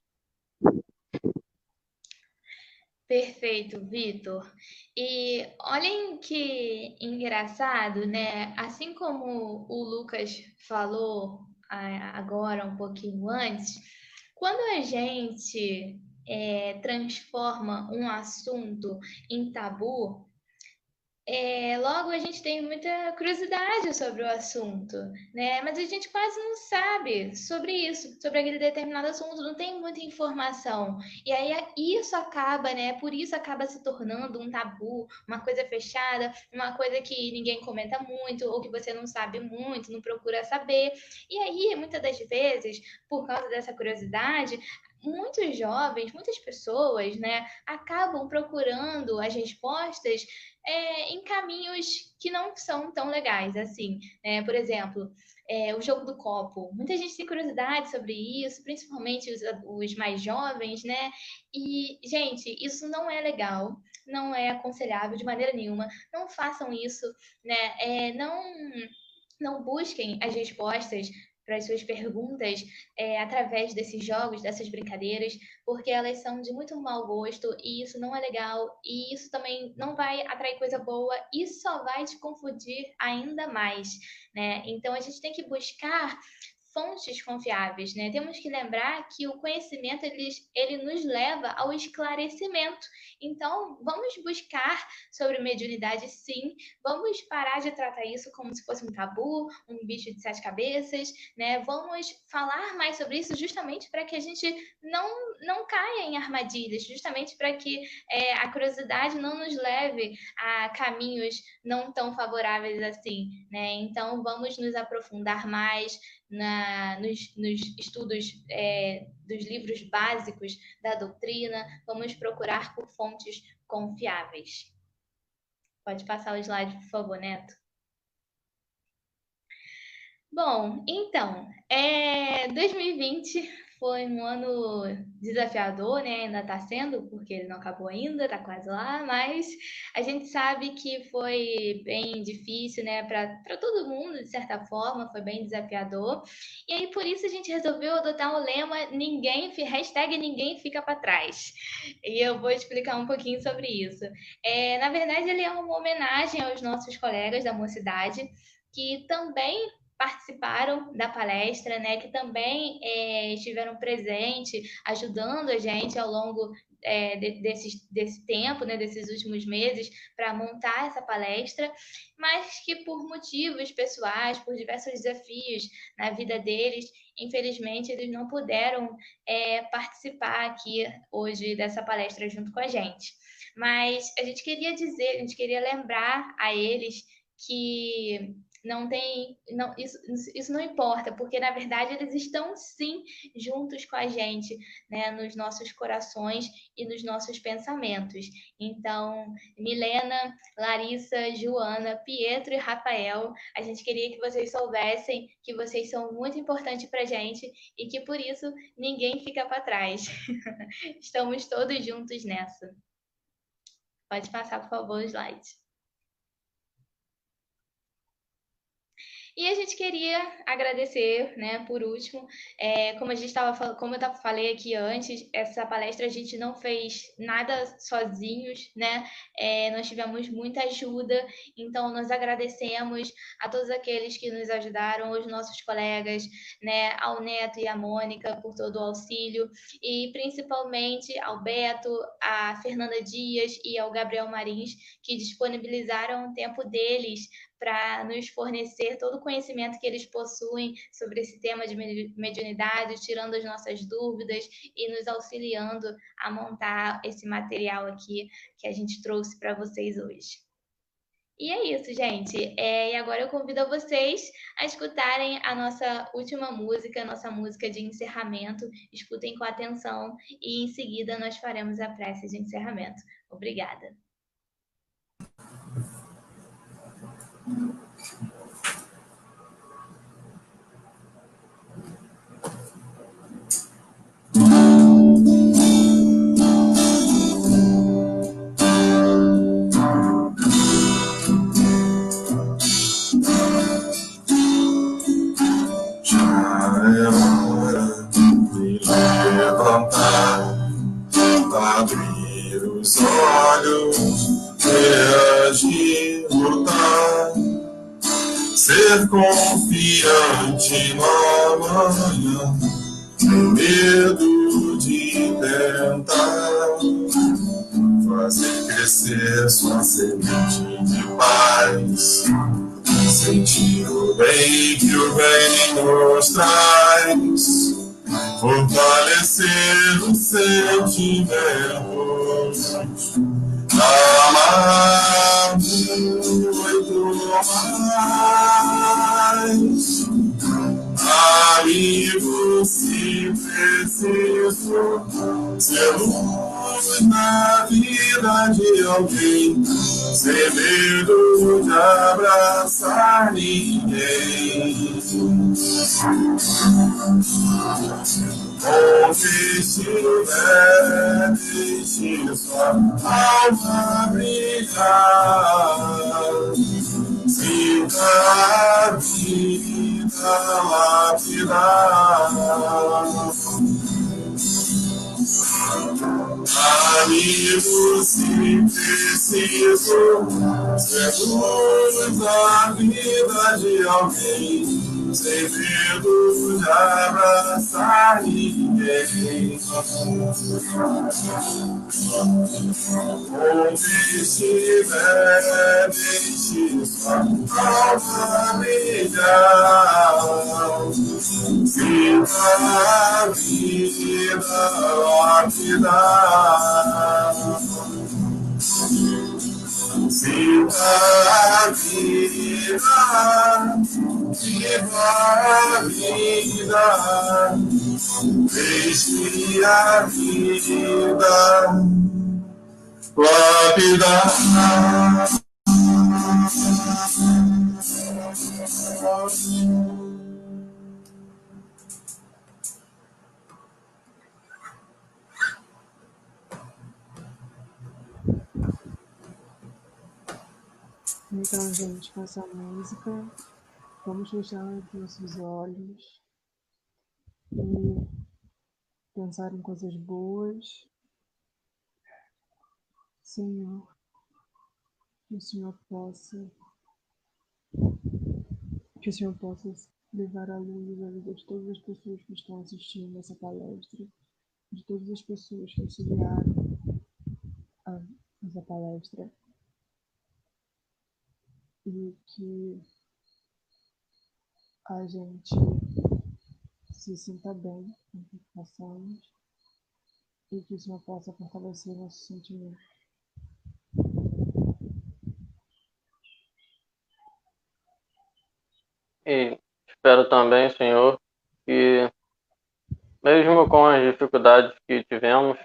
Perfeito, Vitor. E olhem que engraçado, né? Assim como o Lucas falou agora, um pouquinho antes, quando a gente transforma um assunto em tabu, logo a gente tem muita curiosidade sobre o assunto, né? Mas a gente quase não sabe sobre isso, sobre aquele determinado assunto, não tem muita informação. E aí isso acaba, né? Por isso acaba se tornando um tabu, uma coisa fechada, uma coisa que ninguém comenta muito, ou que você não sabe muito, não procura saber. E aí, muitas das vezes, por causa dessa curiosidade, muitos jovens, muitas pessoas, né, acabam procurando as respostas em caminhos que não são tão legais assim. Por exemplo, o jogo do copo. Muita gente tem curiosidade sobre isso, principalmente os mais jovens, né? E, gente, isso não é legal, não é aconselhável de maneira nenhuma. Não façam isso, né? Não busquem as respostas para as suas perguntas através desses jogos, dessas brincadeiras, porque elas são de muito mau gosto e isso não é legal e isso também não vai atrair coisa boa e só vai te confundir ainda mais, né? Então a gente tem que buscar fontes confiáveis, né? Temos que lembrar que o conhecimento ele nos leva ao esclarecimento. Então, vamos buscar sobre mediunidade, sim. Vamos parar de tratar isso como se fosse um tabu, um bicho de 7 cabeças, né? Vamos falar mais sobre isso justamente para que a gente não caia em armadilhas, justamente para que a curiosidade não nos leve a caminhos não tão favoráveis assim, né? Então, vamos nos aprofundar mais nos estudos dos livros básicos da doutrina, vamos procurar por fontes confiáveis. Pode passar o slide, por favor, Neto. Bom, então, 2020 foi um ano desafiador, né? Ainda está sendo, porque ele não acabou ainda, está quase lá, mas a gente sabe que foi bem difícil, né? Para todo mundo, de certa forma, foi bem desafiador. E aí, por isso, a gente resolveu adotar o lema hashtag ninguém fica para trás. E eu vou explicar um pouquinho sobre isso. Na verdade, ele é uma homenagem aos nossos colegas da mocidade, que também participaram da palestra, né, que também estiveram presentes, ajudando a gente ao longo desse tempo, né, desses últimos meses, para montar essa palestra, mas que por motivos pessoais, por diversos desafios na vida deles, infelizmente eles não puderam participar aqui hoje dessa palestra junto com a gente. Mas a gente queria lembrar a eles que isso não importa, porque na verdade eles estão sim juntos com a gente, né, nos nossos corações e nos nossos pensamentos. Então, Milena, Larissa, Joana, Pietro e Rafael, a gente queria que vocês soubessem que vocês são muito importantes para a gente e que por isso ninguém fica para trás. Estamos todos juntos nessa. Pode passar, por favor, o slide. E a gente queria agradecer, né, por último, como eu falei aqui antes, essa palestra a gente não fez nada sozinhos, né? Nós tivemos muita ajuda, então nós agradecemos a todos aqueles que nos ajudaram, os nossos colegas, né, ao Neto e à Mônica por todo o auxílio, e principalmente ao Beto, a Fernanda Dias e ao Gabriel Marins, que disponibilizaram o tempo deles para nos fornecer todo o conhecimento que eles possuem sobre esse tema de mediunidade, tirando as nossas dúvidas e nos auxiliando a montar esse material aqui que a gente trouxe para vocês hoje. E é isso, gente. E agora eu convido vocês a escutarem a nossa última música, nossa música de encerramento. Escutem com atenção e em seguida nós faremos a prece de encerramento. Obrigada. abrir os olhos, reagir, lutar, ser confiante no amanhã, sem medo de tentar, fazer crescer sua semente de paz, sentir o bem que o bem nos traz, fortalecer os sentimentos, amar muito mais. Amigo, se preciso ser luz na vida de alguém, sem medo de abraçar ninguém. Onde estiver, deixe sua alma brilhar. Sinta a vida lapidar. Amigo, se preciso ser luz na vida de alguém, sem medo de abraçar ninguém. Onde estiver, deixe sua alma brilhar. Sinta a vida lapidar. Sinta a vida, viva a vida, deixe a vida lapidar. Então, gente, com essa música, vamos fechar nossos olhos e pensar em coisas boas. Senhor, que o Senhor possa levar à luz a vida de todas as pessoas que estão assistindo essa palestra, de todas as pessoas que auxiliaram essa palestra, e que a gente se sinta bem com o que passamos e que o Senhor possa fortalecer nossos sentimentos. E espero também, Senhor, que mesmo com as dificuldades que tivemos,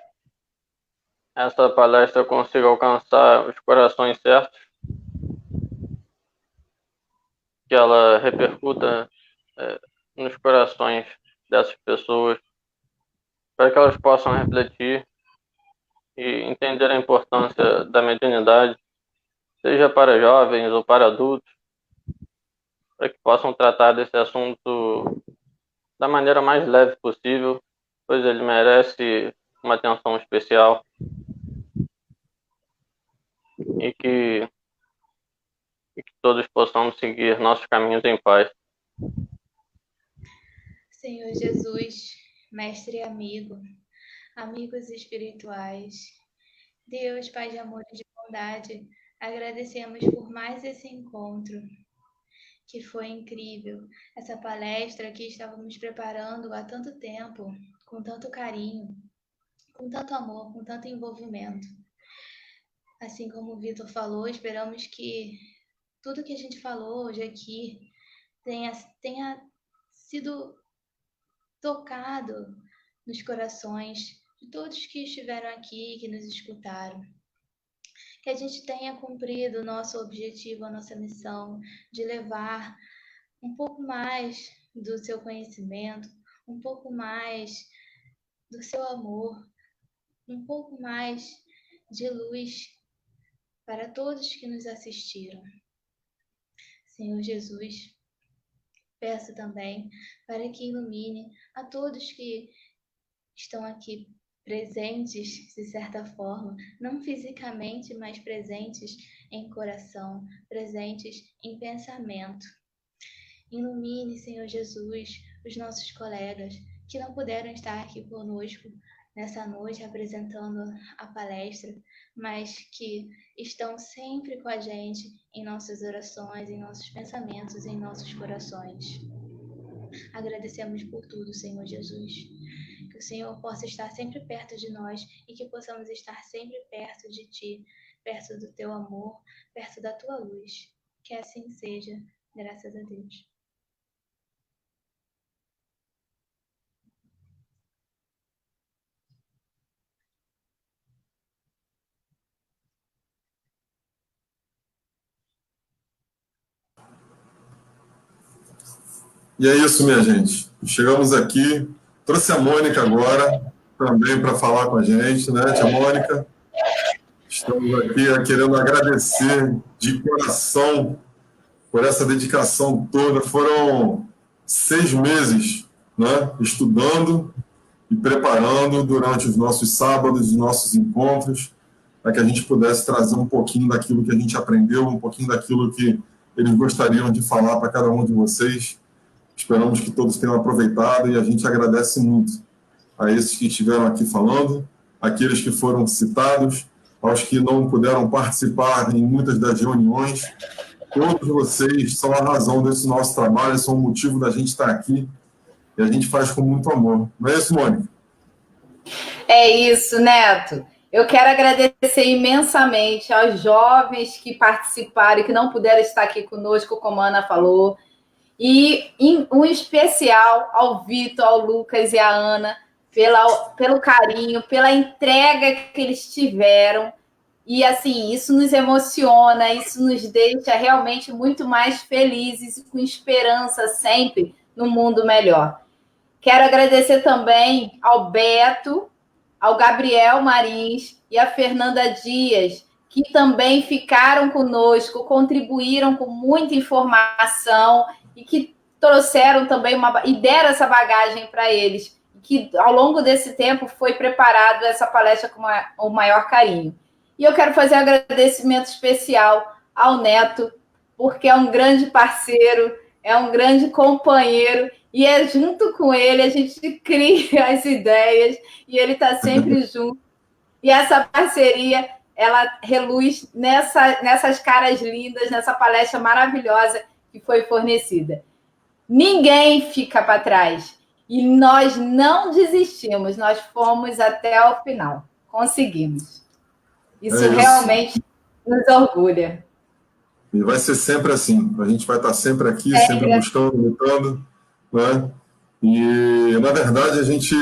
essa palestra consiga alcançar os corações certos, que ela repercuta nos corações dessas pessoas, para que elas possam refletir e entender a importância da mediunidade, seja para jovens ou para adultos, para que possam tratar desse assunto da maneira mais leve possível, pois ele merece uma atenção especial e que todos possamos seguir nossos caminhos em paz. Senhor Jesus, mestre e amigo, amigos espirituais, Deus, Pai de amor e de bondade, agradecemos por mais esse encontro, que foi incrível. Essa palestra que estávamos preparando há tanto tempo, com tanto carinho, com tanto amor, com tanto envolvimento. Assim como o Vitor falou, esperamos que tudo que a gente falou hoje aqui tenha sido tocado nos corações de todos que estiveram aqui, que nos escutaram. Que a gente tenha cumprido o nosso objetivo, a nossa missão de levar um pouco mais do seu conhecimento, um pouco mais do seu amor, um pouco mais de luz para todos que nos assistiram. Senhor Jesus, peço também para que ilumine a todos que estão aqui presentes, de certa forma, não fisicamente, mas presentes em coração, presentes em pensamento. Ilumine, Senhor Jesus, os nossos colegas que não puderam estar aqui conosco nessa noite apresentando a palestra, mas que estão sempre com a gente em nossas orações, em nossos pensamentos, em nossos corações. Agradecemos por tudo, Senhor Jesus. Que o Senhor possa estar sempre perto de nós e que possamos estar sempre perto de Ti, perto do Teu amor, perto da Tua luz. Que assim seja, graças a Deus. E é isso, minha gente. Chegamos aqui. Trouxe a Mônica agora também para falar com a gente, né, tia Mônica? Estamos aqui querendo agradecer de coração por essa dedicação toda. Foram 6 meses, né, estudando e preparando durante os nossos sábados, os nossos encontros, para que a gente pudesse trazer um pouquinho daquilo que a gente aprendeu, um pouquinho daquilo que eles gostariam de falar para cada um de vocês. Esperamos que todos tenham aproveitado e a gente agradece muito a esses que estiveram aqui falando, aqueles que foram citados, aos que não puderam participar em muitas das reuniões. Todos vocês são a razão desse nosso trabalho, são o motivo da gente estar aqui e a gente faz com muito amor. Não é isso, Mônica? É isso, Neto. Eu quero agradecer imensamente aos jovens que participaram e que não puderam estar aqui conosco, como a Ana falou, e um especial ao Vitor, ao Lucas e à Ana, pelo carinho, pela entrega que eles tiveram. E, assim, isso nos emociona, isso nos deixa realmente muito mais felizes e com esperança sempre no mundo melhor. Quero agradecer também ao Beto, ao Gabriel Marins e à Fernanda Dias, que também ficaram conosco, contribuíram com muita informação e que trouxeram também e deram essa bagagem para eles, que ao longo desse tempo foi preparado essa palestra com o maior carinho. E eu quero fazer um agradecimento especial ao Neto, porque é um grande parceiro, é um grande companheiro, e é junto com ele a gente cria as ideias, e ele está sempre junto. E essa parceria, ela reluz nessas caras lindas, nessa palestra maravilhosa que foi fornecida. Ninguém fica para trás. E nós não desistimos, nós fomos até o final. Conseguimos. Isso realmente nos orgulha. E vai ser sempre assim. A gente vai estar sempre aqui, sempre buscando, lutando, né? E, na verdade, a gente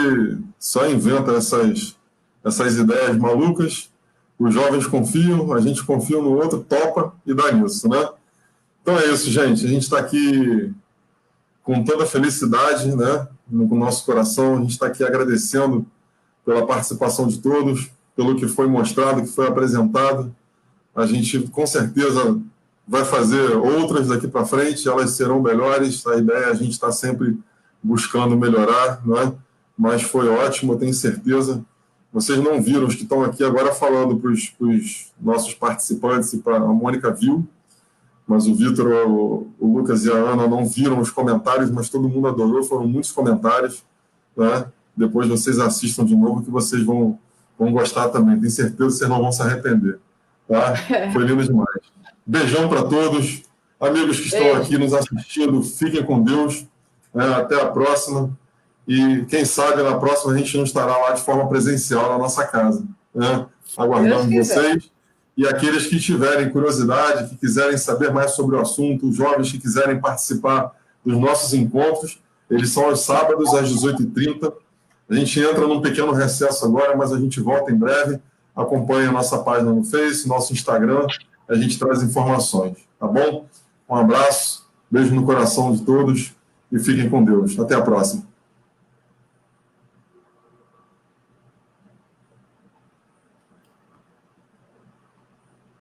só inventa essas ideias malucas. Os jovens confiam, a gente confia no outro, topa e dá nisso, né? Então é isso, gente. A gente está aqui com toda felicidade, né, no nosso coração. A gente está aqui agradecendo pela participação de todos, pelo que foi mostrado, que foi apresentado. A gente, com certeza, vai fazer outras daqui para frente, elas serão melhores. A ideia é a gente estar sempre buscando melhorar, não é? Mas foi ótimo, eu tenho certeza. Vocês não viram, os que estão aqui agora falando para os nossos participantes e para a Mônica viu, mas o Vitor, o Lucas e a Ana não viram os comentários, mas todo mundo adorou, foram muitos comentários, né? Depois vocês assistam de novo que vocês vão gostar também, tenho certeza que vocês não vão se arrepender, tá? Foi lindo demais. Beijão para todos, amigos que estão aqui nos assistindo, fiquem com Deus, né? Até a próxima, e quem sabe na próxima a gente não estará lá de forma presencial na nossa casa, né? Aguardamos vocês. E aqueles que tiverem curiosidade, que quiserem saber mais sobre o assunto, os jovens que quiserem participar dos nossos encontros, eles são aos sábados, às 18h30. A gente entra num pequeno recesso agora, mas a gente volta em breve. Acompanhe a nossa página no Face, nosso Instagram, a gente traz informações, tá bom? Um abraço, beijo no coração de todos e fiquem com Deus. Até a próxima.